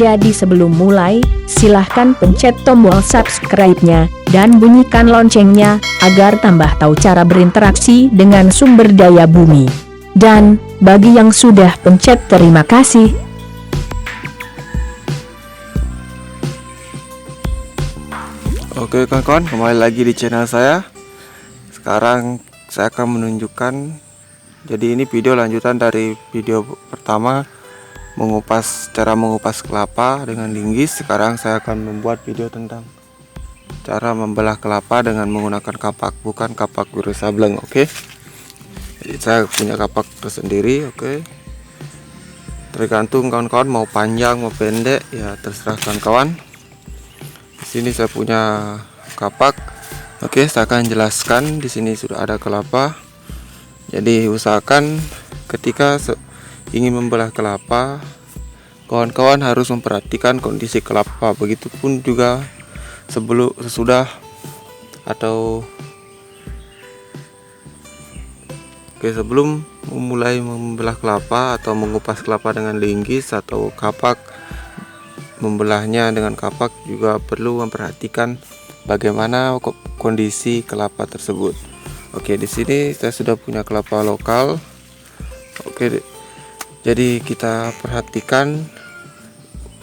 Jadi sebelum mulai, silahkan pencet tombol subscribe-nya dan bunyikan loncengnya agar tambah tahu cara berinteraksi dengan sumber daya bumi. Dan bagi yang sudah pencet, terima kasih. Oke kawan-kawan, kembali lagi di channel saya. Sekarang saya akan menunjukkan, jadi ini video lanjutan dari video pertama, cara mengupas kelapa dengan linggis. Sekarang saya akan membuat video tentang cara membelah kelapa dengan menggunakan kapak, bukan kapak biru sableng. Oke, jadi saya punya kapak tersendiri. Oke, tergantung kawan-kawan mau panjang mau pendek, ya terserah kawan-kawan. Di sini saya punya kapak. Oke, saya akan jelaskan. Di sini sudah ada kelapa. Jadi usahakan ketika ingin membelah kelapa, kawan-kawan harus memperhatikan kondisi kelapa. Begitupun juga sesudah atau sebelum memulai membelah kelapa atau mengupas kelapa dengan linggis atau kapak. Membelahnya dengan kapak juga perlu memperhatikan bagaimana kondisi kelapa tersebut. Oke, di sini saya sudah punya kelapa lokal. Oke, jadi kita perhatikan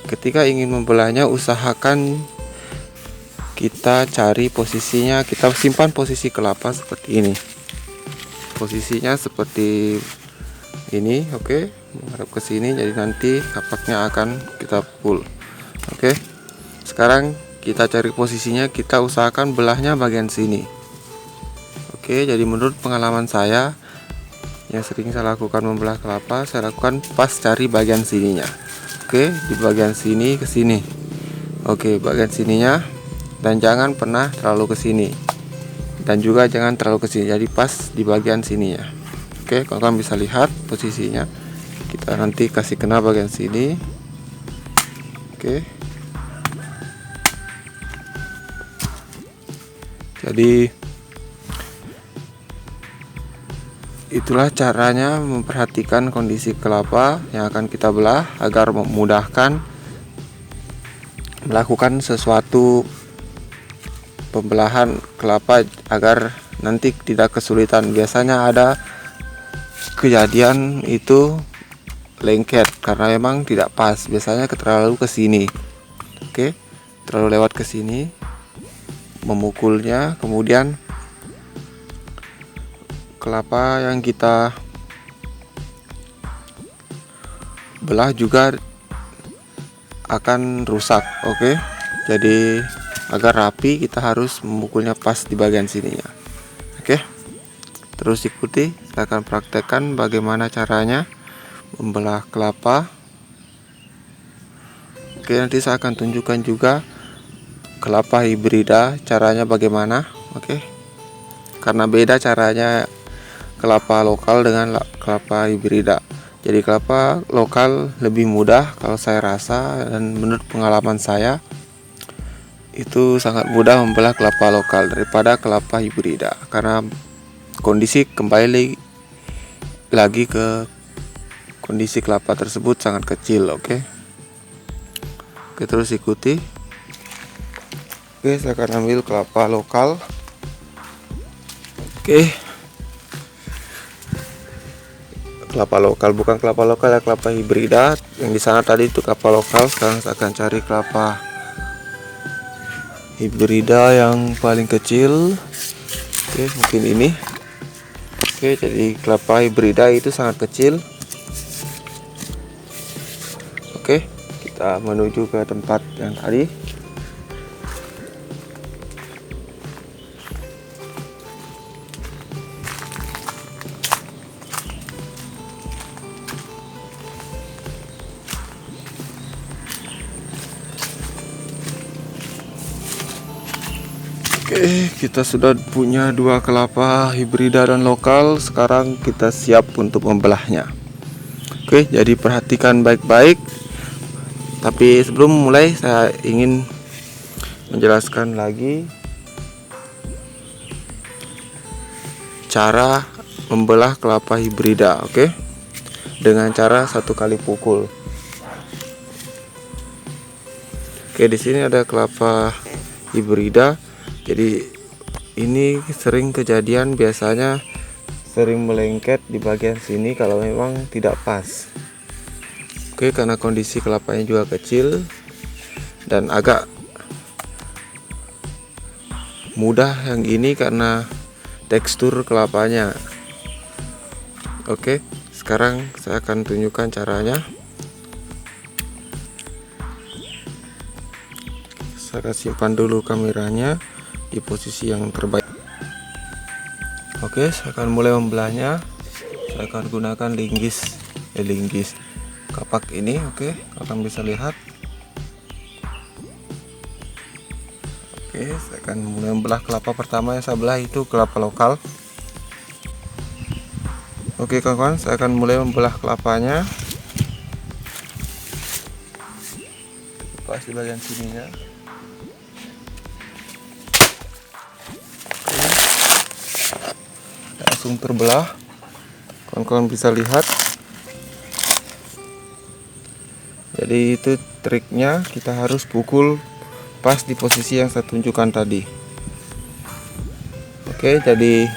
ketika ingin membelahnya, usahakan kita cari posisinya, kita simpan posisi kelapa seperti ini. Posisinya seperti ini. Oke, menghadap ke sini, jadi nanti kapaknya akan kita pull. Oke, sekarang kita cari posisinya, kita usahakan belahnya bagian sini. Oke, jadi menurut pengalaman saya yang sering saya lakukan membelah kelapa, saya lakukan pas cari bagian sininya. Oke, di bagian sini ke sini. Oke, bagian sininya, dan jangan pernah terlalu ke sini, dan juga jangan terlalu ke sini, jadi pas di bagian sininya. Oke, kalian bisa lihat posisinya. Kita nanti kasih kena bagian sini. Oke, jadi itulah caranya memperhatikan kondisi kelapa yang akan kita belah agar memudahkan melakukan sesuatu pembelahan kelapa agar nanti tidak kesulitan. Biasanya ada kejadian itu lengket karena memang tidak pas, biasanya terlalu ke sini. Oke, terlalu lewat ke sini memukulnya, kemudian kelapa yang kita belah juga akan rusak. Oke, jadi agar rapi kita harus memukulnya pas di bagian sininya. Oke, terus ikuti, saya akan praktekkan bagaimana caranya membelah kelapa. Oke, nanti saya akan tunjukkan juga kelapa hibrida caranya bagaimana. Oke, karena beda caranya kelapa lokal dengan kelapa hibrida. Jadi kelapa lokal lebih mudah kalau saya rasa, dan menurut pengalaman saya itu sangat mudah membelah kelapa lokal daripada kelapa hibrida, karena kondisi kembali lagi ke kondisi kelapa tersebut sangat kecil. Oke, terus ikuti. Oke, saya akan ambil kelapa lokal. Oke, kelapa lokal, bukan kelapa lokal ya, kelapa hibrida. Yang di sana tadi itu kelapa lokal. Sekarang saya akan cari kelapa hibrida yang paling kecil. Oke, mungkin ini. Oke, jadi kelapa hibrida itu sangat kecil. Oke, kita menuju ke tempat yang tadi. Oke, kita sudah punya dua kelapa hibrida dan lokal. Sekarang kita siap untuk membelahnya. Oke, jadi perhatikan baik-baik. Tapi sebelum mulai, saya ingin menjelaskan lagi cara membelah kelapa hibrida. Oke, dengan cara 1 kali pukul. Oke, di sini ada kelapa hibrida. Jadi ini sering kejadian, biasanya sering melengket di bagian sini kalau memang tidak pas. Oke, karena kondisi kelapanya juga kecil dan agak mudah yang ini karena tekstur kelapanya. Oke, sekarang saya akan tunjukkan caranya. Saya akan simpan dulu kameranya di posisi yang terbaik. Oke, saya akan mulai membelahnya. Saya akan gunakan linggis kapak ini. Oke, kalian bisa lihat. Oke, saya akan mulai membelah kelapa pertama yang saya belah itu kelapa lokal. Oke kawan-kawan, saya akan mulai membelah kelapanya. Pas di bagian sininya. Oke. Langsung terbelah. Kawan-kawan bisa lihat. Jadi itu triknya, kita harus pukul pas di posisi yang saya tunjukkan tadi. Oke, jadi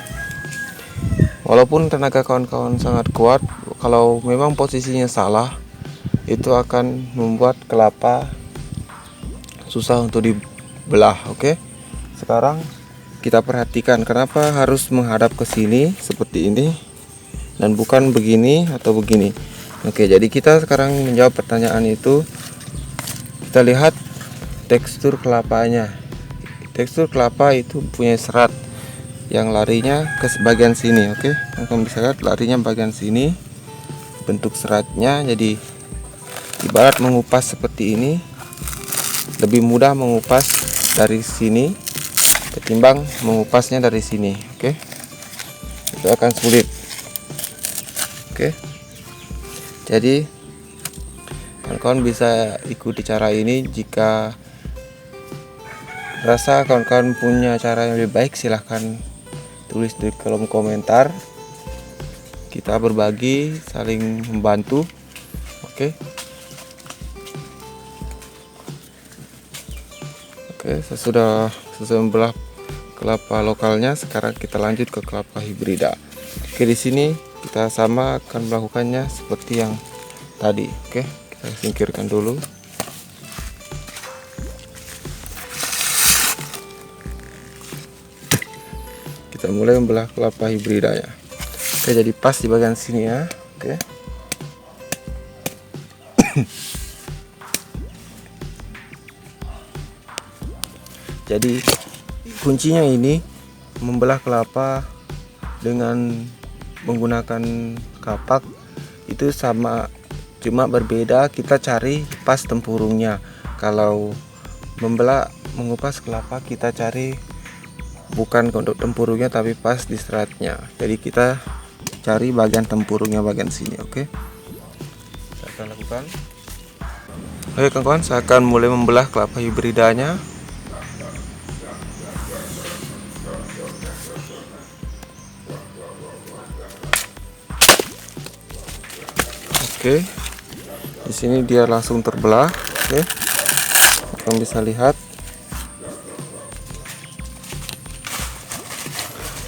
walaupun tenaga kawan-kawan sangat kuat, kalau memang posisinya salah, itu akan membuat kelapa susah untuk dibelah. Oke, sekarang kita perhatikan kenapa harus menghadap ke sini seperti ini dan bukan begini atau begini. Oke, jadi kita sekarang menjawab pertanyaan itu. Kita lihat tekstur kelapanya. Tekstur kelapa itu punya serat yang larinya ke bagian sini. Oke, kamu bisa lihat larinya bagian sini. Bentuk seratnya jadi ibarat mengupas seperti ini, lebih mudah mengupas dari sini ketimbang mengupasnya dari sini. Oke, itu akan sulit. Oke, jadi kawan-kawan bisa ikuti cara ini. Jika rasa kawan-kawan punya cara yang lebih baik, silahkan tulis di kolom komentar. Kita berbagi, saling membantu. Oke, saya sudah selesai membelah kelapa lokalnya. Sekarang kita lanjut ke kelapa hibrida. Oke, di sini kita sama akan melakukannya seperti yang tadi. Oke, kita singkirkan dulu. Kita mulai membelah kelapa hibrida ya. Oke, jadi pas di bagian sini ya. Oke. Jadi kuncinya ini membelah kelapa dengan menggunakan kapak itu sama, cuma berbeda kita cari pas tempurungnya. Kalau mengupas kelapa kita cari bukan untuk tempurungnya tapi pas di seratnya. Jadi kita cari bagian tempurungnya bagian sini. Oke, saya akan lakukan. Oke kawan-kawan, saya akan mulai membelah kelapa hibridanya. Oke, di sini dia langsung terbelah. Oke, kalian bisa lihat.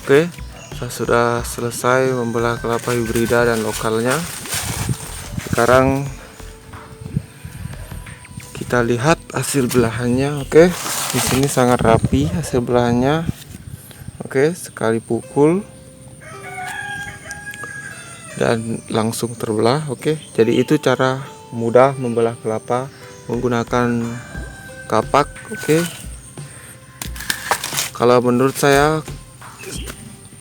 Oke, saya sudah selesai membelah kelapa hibrida dan lokalnya. Sekarang kita lihat hasil belahannya. Oke, di sini sangat rapi hasil belahannya. Oke, sekali pukul dan langsung terbelah. Oke, jadi itu cara mudah membelah kelapa menggunakan kapak. Oke, kalau menurut saya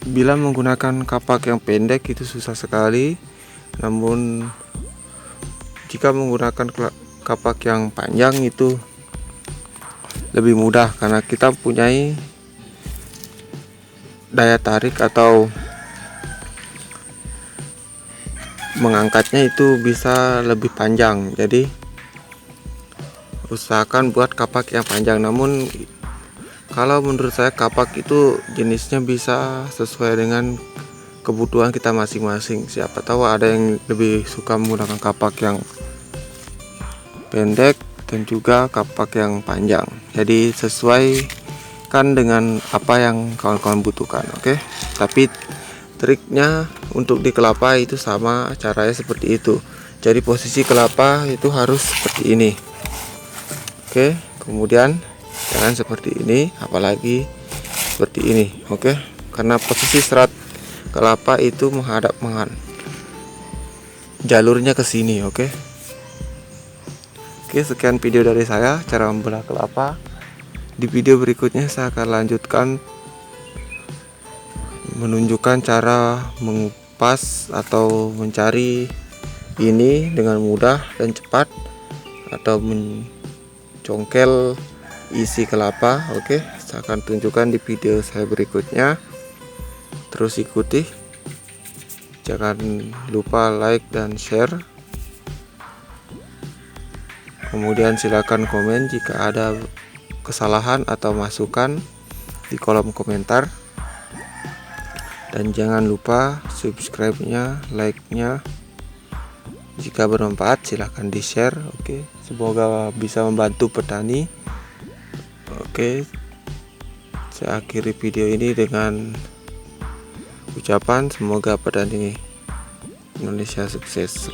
bila menggunakan kapak yang pendek itu susah sekali, namun jika menggunakan kapak yang panjang itu lebih mudah karena kita mempunyai daya tarik atau mengangkatnya itu bisa lebih panjang. Jadi usahakan buat kapak yang panjang. Namun kalau menurut saya kapak itu jenisnya bisa sesuai dengan kebutuhan kita masing-masing. Siapa tahu ada yang lebih suka menggunakan kapak yang pendek, dan juga kapak yang panjang. Jadi sesuaikan dengan apa yang kawan-kawan butuhkan, oke? Tapi triknya untuk di kelapa itu sama, caranya seperti itu. Jadi posisi kelapa itu harus seperti ini. Oke, kemudian jangan seperti ini, apalagi seperti ini, oke? Karena posisi serat kelapa itu menghadap jalurnya ke sini, oke? Oke, sekian video dari saya cara membelah kelapa. Di video berikutnya saya akan lanjutkan menunjukkan cara mengupas atau mencari ini dengan mudah dan cepat, atau mencongkel isi kelapa. Oke, saya akan tunjukkan di video saya berikutnya. Terus ikuti, jangan lupa like dan share. Kemudian silakan komen jika ada kesalahan atau masukan di kolom komentar. Dan jangan lupa subscribe-nya, like-nya. Jika bermanfaat silahkan di share. Oke, semoga bisa membantu petani. Oke, saya akhiri video ini dengan ucapan semoga petani Indonesia sukses.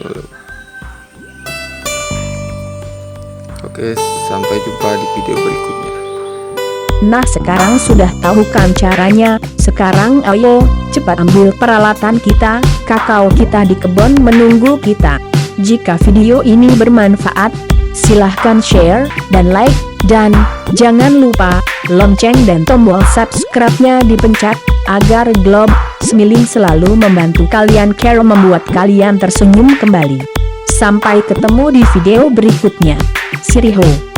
Oke, sampai jumpa di video berikutnya. Nah, sekarang sudah tahu kan caranya? Sekarang ayo cepat ambil peralatan kita, kakao kita di kebun menunggu kita. Jika video ini bermanfaat, silahkan share dan like, dan jangan lupa lonceng dan tombol subscribe-nya dipencet agar Globe Smiling selalu membantu kalian care membuat kalian tersenyum kembali. Sampai ketemu di video berikutnya. Siriho.